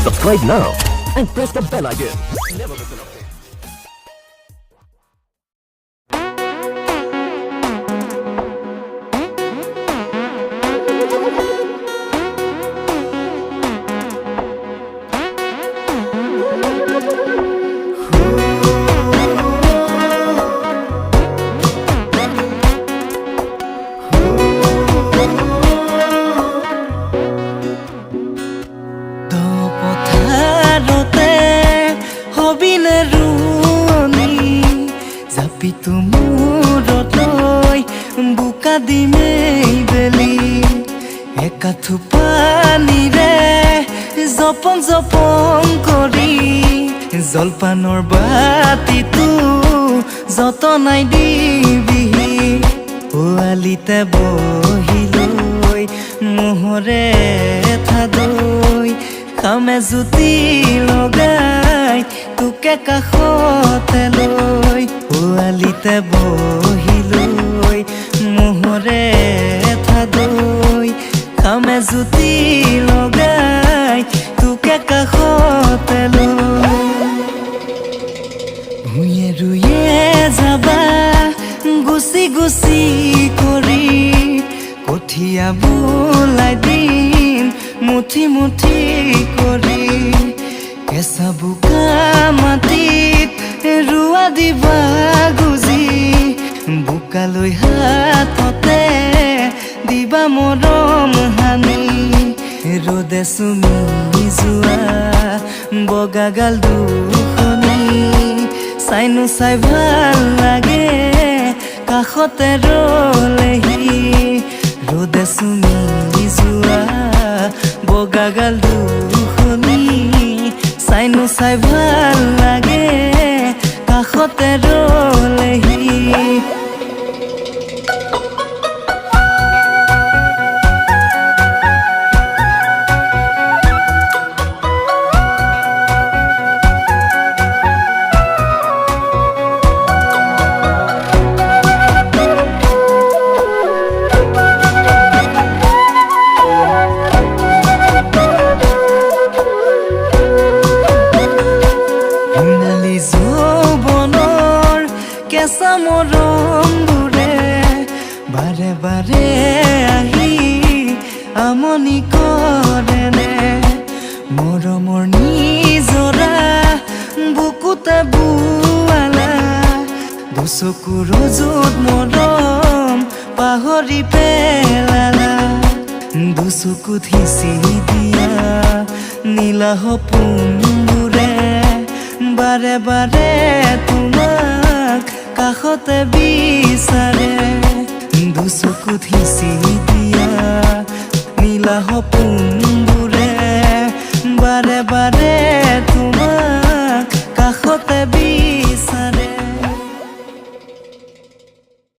Subscribe now and press the bell icon. Never miss an update. বুকা দিমেই বেলি একাথু পানীৰে জপং জপং কৰি জলপানৰ বাতিটো যতনাই দিবিহি পোৱালিতে বহিলৈ মোহৰে থাদৈ খামে জুতি লগাই তোকে কাষতে লৈ পোৱালিতে বহিলৈ মোহৰে থাদৈ খামে জুতি লগাই তোকে কাষতে লৈ ভূঞে ৰুয়ে যাবা গুচি গুচি কৰি কঠীয়া বোলাই দিম মুঠি মুঠি কৰি কেঁচা বোকা মাটিত ৰুৱা দিবা গুজি বোকালৈ হাততে দিবা মৰম হানি ৰ'দে চুমি যোৱা বগাগাল দুখনি চাইনো চাই ভাল লাগে কাষতে ৰলেহি ৰ'দে চুমি যোৱা বগাগাল দুখনি চাইনো চাই ভাল লাগে কাষতে ৰলেহি কেঁচা মৰমবোৰে বাৰে বাৰে আহি আমনি কৰেনে মৰমৰ নিজৰা বুকুতে বোৱালা দুচকুৰ য'ত মৰম পাহৰি পেলালা দুচকুত সিঁচি দিয়া নীলা সপোনবোৰে বাৰে বাৰে তোমাক কাষতে বিচাৰে দুচকুত সিঁচি দিয়া নীলা সপোনবোৰে বাৰে বাৰে